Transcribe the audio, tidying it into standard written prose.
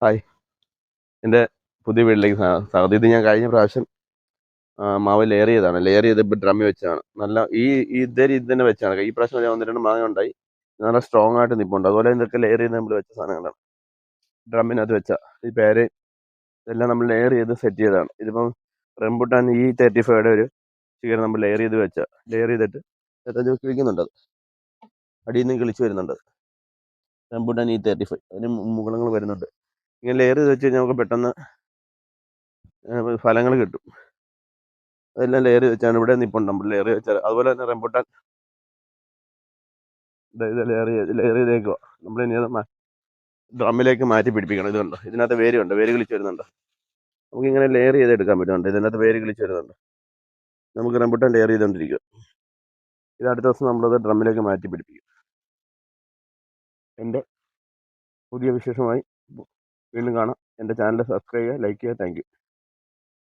Hi, എൻ്റെ പുതിയ വീട്ടിലേക്ക് സ്വാഗതം. ഇത് ഞാൻ കഴിഞ്ഞ പ്രാവശ്യം മാവ് ലെയർ ചെയ്തതാണ്. ലെയർ ചെയ്ത് ഇപ്പോൾ ഡ്രമ്മിൽ വെച്ചതാണ്. നല്ല ഇതേ രീതി തന്നെ വെച്ചാണ്. ഈ പ്രാവശ്യം ഞാൻ 1-2 മാങ്ങ ഉണ്ടായി. നല്ല സ്ട്രോങ് ആയിട്ട് നിൽപ്പുണ്ട്. അതുപോലെ ഇതൊക്കെ ലെയർ ചെയ്ത് നമ്മൾ വെച്ച സാധനങ്ങളാണ്. ഡ്രമ്മിനകത്ത് വെച്ച ഈ പേര് ഇതെല്ലാം നമ്മൾ ലെയർ ചെയ്ത് സെറ്റ് ചെയ്തതാണ്. ഇതിപ്പം റംബുട്ടാൻ E35യുടെ ഒരു ചിക്കൻ നമ്മൾ ലെയർ ചെയ്ത് വെച്ച ലെയർ ചെയ്തിട്ട് കിളിക്കുന്നുണ്ട്. അത് അടിയിൽ നിന്ന് കിളിച്ച് വരുന്നുണ്ട്. റംബുട്ടാൻ E35 അതിന് മുകുളങ്ങൾ വരുന്നുണ്ട്. ഇങ്ങനെ ലെയർ ചെയ്ത് വെച്ച് കഴിഞ്ഞാൽ നമുക്ക് പെട്ടെന്ന് ഫലങ്ങൾ കിട്ടും. അതെല്ലാം ലെയർ വെച്ചാണ് ഇവിടെ നിൽപ്പുണ്ട്. നമ്മൾ ലെയർ വെച്ചാൽ അതുപോലെ തന്നെ റംബുട്ടാൻ ഇത് ലെയർ ചെയ്തേക്കുക. നമ്മൾ ഇനി അത് ഡ്രമ്മിലേക്ക് മാറ്റി പിടിപ്പിക്കണം. ഇതുണ്ട്, ഇതിനകത്ത് വേരുണ്ട്, വേര് കിളിച്ച് വരുന്നുണ്ട്. നമുക്കിങ്ങനെ ലെയർ ചെയ്തെടുക്കാൻ പറ്റുന്നുണ്ട്. ഇതിനകത്ത് വേര് കിളിച്ച് വരുന്നുണ്ട്. നമുക്ക് റംബുട്ടാൻ ലെയർ ചെയ്തുകൊണ്ടിരിക്കുക. ഇത് അടുത്ത ദിവസം നമ്മളത് ഡ്രമ്മിലേക്ക് മാറ്റി പിടിപ്പിക്കും. എൻ്റെ പുതിയ വിശേഷമായി വീണ്ടും കാണാം. എൻ്റെ ചാനൽ സബ്സ്ക്രൈബ് ചെയ്യുക, ലൈക്ക് ചെയ്യുക. Thank you.